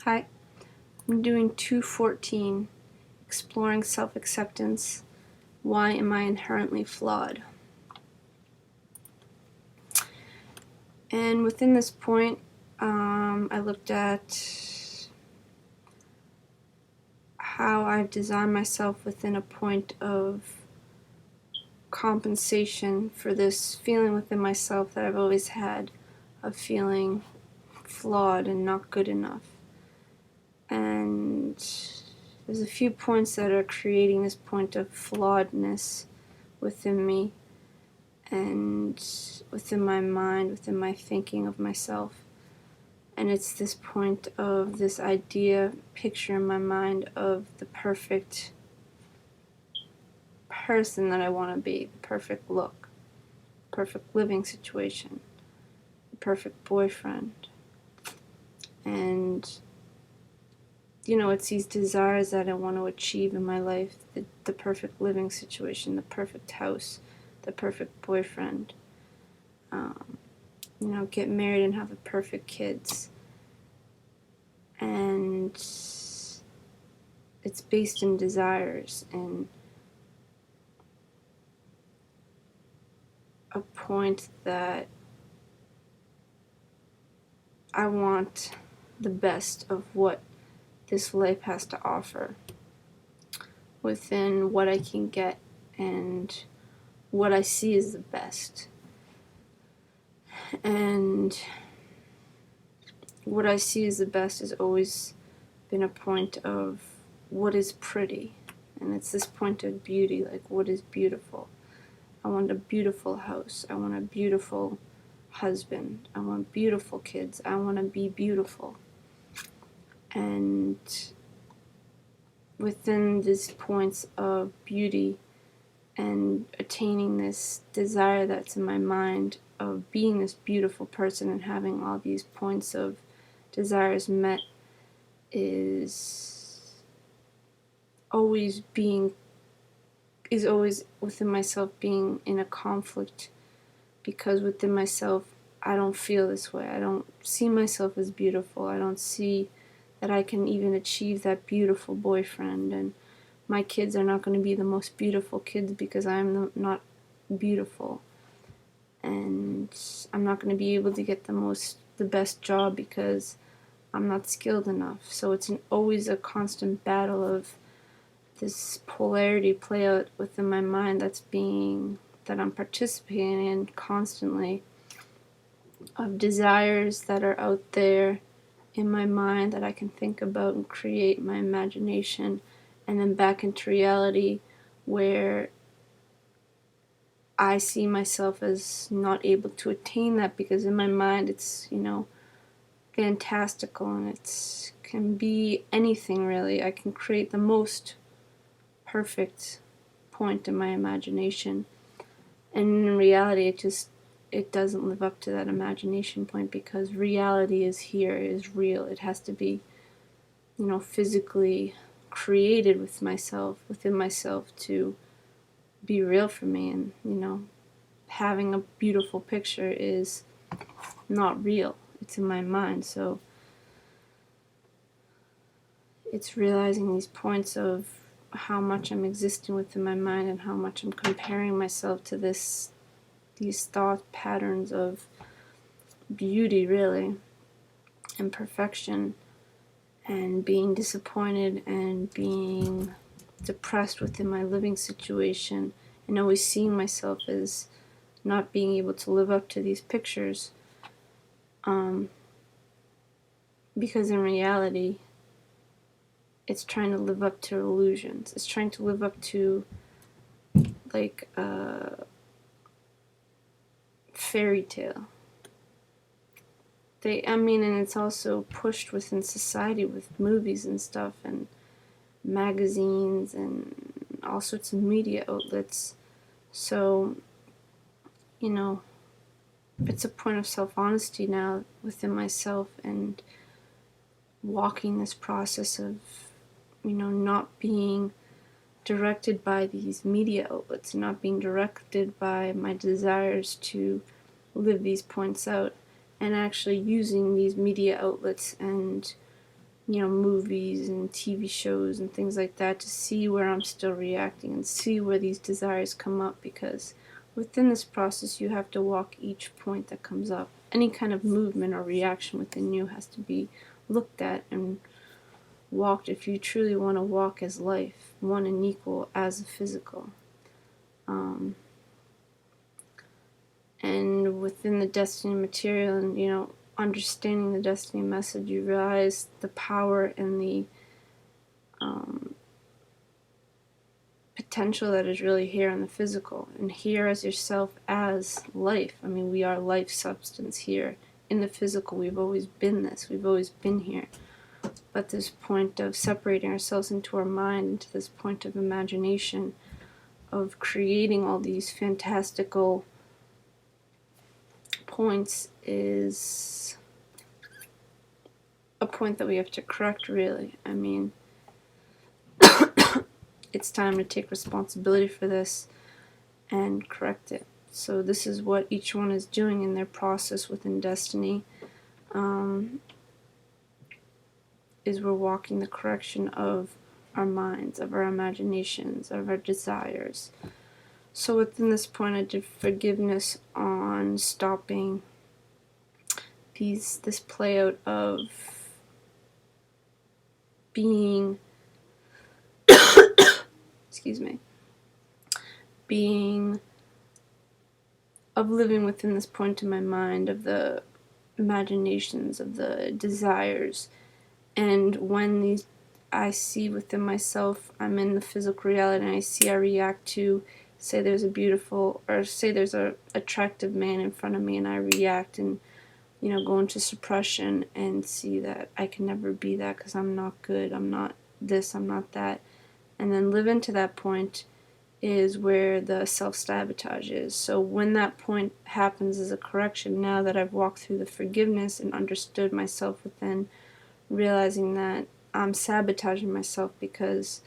Hi, I'm doing 214, Exploring Self-Acceptance. Why am I inherently flawed? And within this point, I looked at how I've designed myself within a point of compensation for this feeling within myself that I've always had of feeling flawed and not good enough. And there's a few points that are creating this point of flawedness within me and within my mind, within my thinking of myself. And it's this point of this idea, picture in my mind of the perfect person that I want to be, the perfect look, perfect living situation, the perfect boyfriend. And it's these desires that I want to achieve in my life, the perfect living situation, the perfect house, the perfect boyfriend, get married and have the perfect kids. And it's based in desires and a point that I want the best of what this life has to offer within what I can get and what I see as the best. And what I see as the best has always been a point of what is pretty. And it's this point of beauty, like what is beautiful. I want a beautiful house. I want a beautiful husband. I want beautiful kids. I want to be beautiful. And within these points of beauty and attaining this desire that's in my mind of being this beautiful person and having all these points of desires met is always within myself being in a conflict, because within myself I don't feel this way. I don't see myself as beautiful. I don't see that I can even achieve that beautiful boyfriend, and my kids are not going to be the most beautiful kids because I'm not beautiful, and I'm not going to be able to get the best job because I'm not skilled enough. So it's always a constant battle of this polarity play out within my mind that I'm participating in constantly, of desires that are out there in my mind that I can think about and create my imagination, and then back into reality where I see myself as not able to attain that, because in my mind it's fantastical, and it can be anything really. I can create the most perfect point in my imagination, and in reality it doesn't live up to that imagination point, because reality is here, is real. It has to be physically created within myself to be real for me. And having a beautiful picture is not real. It's in my mind. So it's realizing these points of how much I'm existing within my mind and how much I'm comparing myself to these thought patterns of beauty, really, and perfection, and being disappointed and being depressed within my living situation, and always seeing myself as not being able to live up to these pictures, because in reality it's trying to live up to illusions. It's trying to live up to like a fairy tale. And it's also pushed within society with movies and stuff and magazines and all sorts of media outlets. So, it's a point of self-honesty now within myself, and walking this process of, not being directed by these media outlets, not being directed by my desires to live these points out, and actually using these media outlets and movies and TV shows and things like that, to see where I'm still reacting and see where these desires come up, because within this process you have to walk each point that comes up. Any kind of movement or reaction within you has to be looked at and walked if you truly want to walk as life, one and equal as a physical. And within the Destiny Material and understanding the Destiny message, you realize the power and the potential that is really here in the physical, and here as yourself as life. I mean, we are life substance here in the physical. We've always been this. We've always been here. But this point of separating ourselves into our mind, into this point of imagination, of creating all these fantastical points, is a point that we have to correct, really. I mean, it's time to take responsibility for this and correct it. So this is what each one is doing in their process within Destiny, is we're walking the correction of our minds, of our imaginations, of our desires. So within this point, I did forgiveness on stopping this play out of being living within this point in my mind of the imaginations, of the desires. And when I see within myself, I'm in the physical reality, and I react to, say there's a attractive man in front of me, and I react and go into suppression and see that I can never be that because I'm not good, I'm not this, I'm not that, and then live into that point, is where the self-sabotage is. So when that point happens as a correction, now that I've walked through the forgiveness and understood myself within, realizing that I'm sabotaging myself because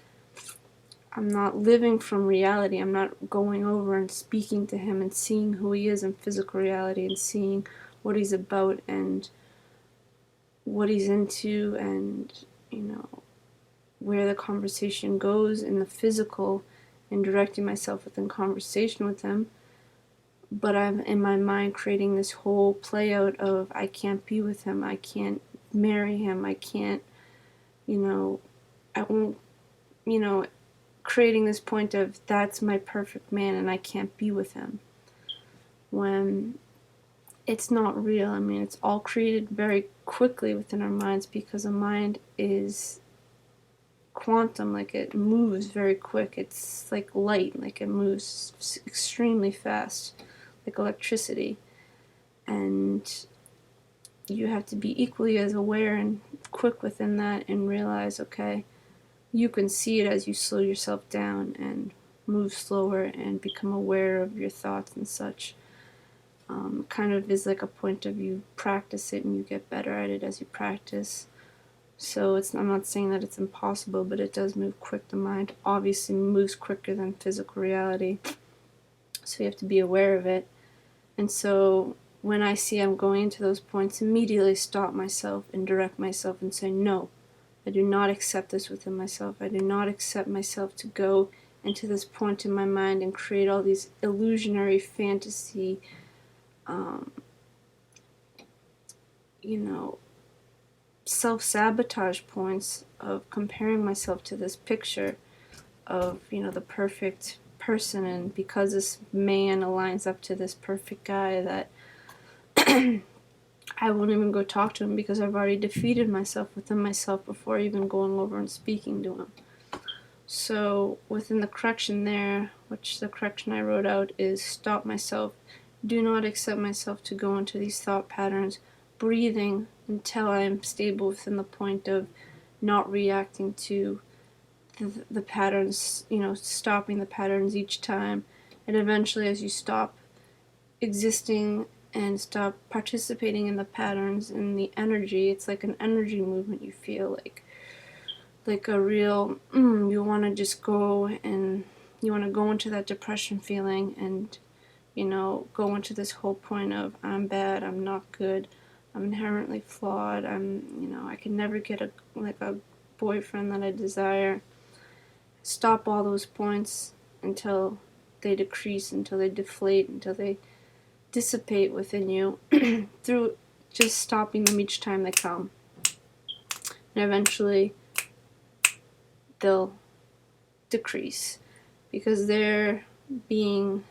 I'm not living from reality. I'm not going over and speaking to him and seeing who he is in physical reality and seeing what he's about and what he's into, and where the conversation goes in the physical, and directing myself within conversation with him. But I'm in my mind creating this whole play out of, I can't be with him, I can't marry him, I can't, I won't, creating this point of, that's my perfect man and I can't be with him, when it's not real. I mean, it's all created very quickly within our minds, because a mind is quantum, like it moves very quick. It's like light, like it moves extremely fast, like electricity. And you have to be equally as aware and quick within that, and realize, okay, you can see it as you slow yourself down and move slower and become aware of your thoughts and such. Kind of is like a point of, you practice it and you get better at it as you practice. So I'm not saying that it's impossible, but it does move quick. The mind obviously moves quicker than physical reality, so you have to be aware of it. And so when I see I'm going into those points, immediately stop myself and direct myself and say, no, I do not accept this within myself. I do not accept myself to go into this point in my mind and create all these illusionary fantasy, self-sabotage points of comparing myself to this picture of, the perfect person, and because this man aligns up to this perfect guy, that I won't even go talk to him because I've already defeated myself within myself before even going over and speaking to him. So within the correction there, which the correction I wrote out is, stop myself, do not accept myself to go into these thought patterns, breathing until I am stable within the point of not reacting to the patterns, stopping the patterns each time. And eventually, as you stop existing and stop participating in the patterns and the energy, it's like an energy movement. You feel like a real, you want to just go, and you want to go into that depression feeling, and go into this whole point of, I'm bad, I'm not good, I'm inherently flawed. I can never get a boyfriend that I desire. Stop all those points until they decrease, until they deflate, until they dissipate within you through just stopping them each time they come. And eventually they'll decrease because they're being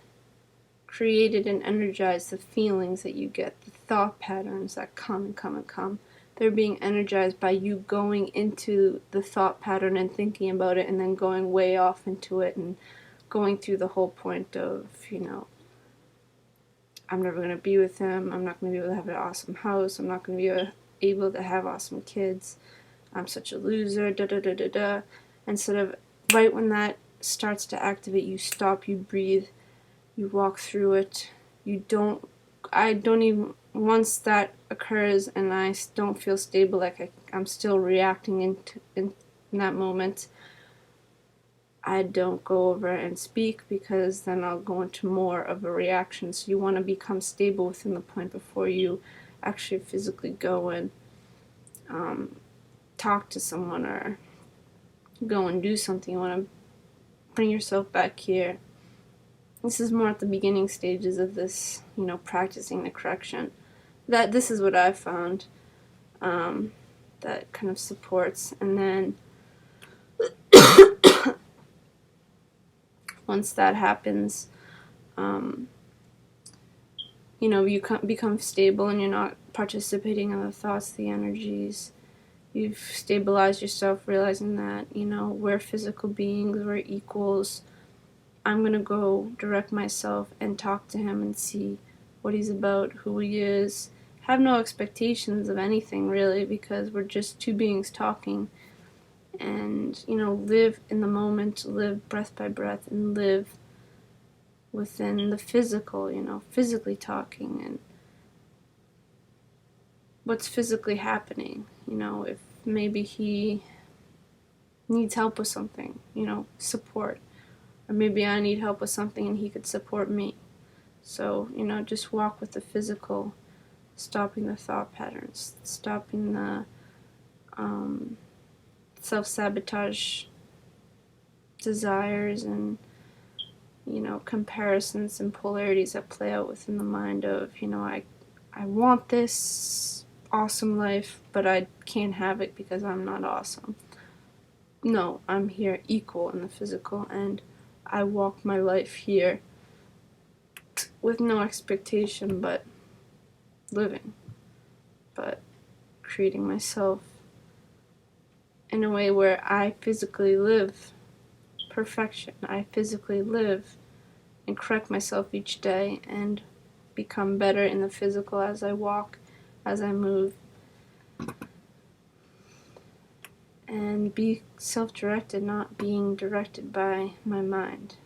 created and energized. The feelings that you get, the thought patterns that come and come and come, they're being energized by you going into the thought pattern and thinking about it and then going way off into it and going through the whole point of, I'm never going to be with him, I'm not going to be able to have an awesome house, I'm not going to be able to have awesome kids, I'm such a loser, da da da da da. Instead of, right when that starts to activate, you stop, you breathe, you walk through it. I don't even, once that occurs and I don't feel stable, like I'm still reacting in that moment, I don't go over and speak because then I'll go into more of a reaction. So you want to become stable within the point before you actually physically go and talk to someone or go and do something. You want to bring yourself back here. This is more at the beginning stages of this, practicing the correction. This is what I've found that kind of supports. And then once that happens, you become stable and you're not participating in the thoughts, the energies. You've stabilized yourself, realizing that, we're physical beings, we're equals. I'm going to go direct myself and talk to him and see what he's about, who he is. Have no expectations of anything, really, because we're just two beings talking. And, live in the moment, live breath by breath, and live within the physical, physically talking and what's physically happening. If maybe he needs help with something, support. Or maybe I need help with something and he could support me. So, just walk with the physical, stopping the thought patterns, stopping the self-sabotage desires and, comparisons and polarities that play out within the mind of, I want this awesome life, but I can't have it because I'm not awesome. No, I'm here equal in the physical, and I walk my life here with no expectation but living, but creating myself in a way where I physically live perfection. I physically live and correct myself each day and become better in the physical as I walk, as I move, and be self-directed, not being directed by my mind.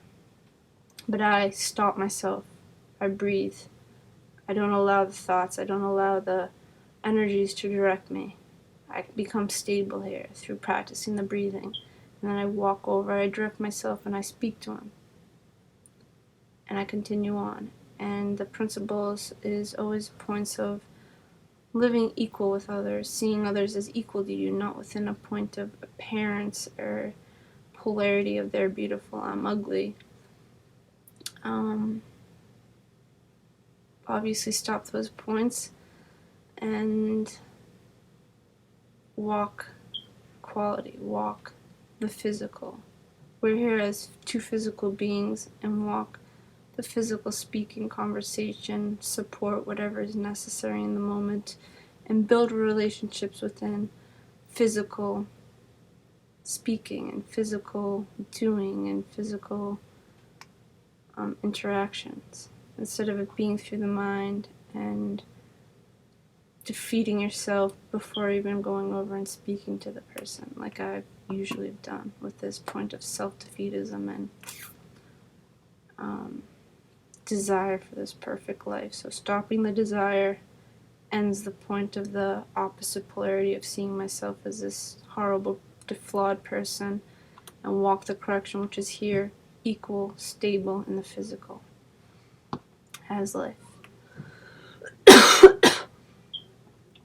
But I stop myself. I breathe. I don't allow the thoughts, I don't allow the energies to direct me. I become stable here through practicing the breathing. And then I walk over, I direct myself, and I speak to him. And I continue on. And the principles is always points of living equal with others, seeing others as equal to you, not within a point of appearance or polarity of they're beautiful, I'm ugly. Obviously stop those points and walk quality, walk the physical. We're here as two physical beings and walk the physical speaking, conversation, support, whatever is necessary in the moment, and build relationships within physical speaking and physical doing and physical interactions, instead of it being through the mind and defeating yourself before even going over and speaking to the person, like I usually have done with this point of self-defeatism and desire for this perfect life. So stopping the desire ends the point of the opposite polarity of seeing myself as this horrible, flawed person, and walk the correction, which is here, equal, stable in the physical, as life.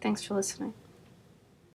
Thanks for listening.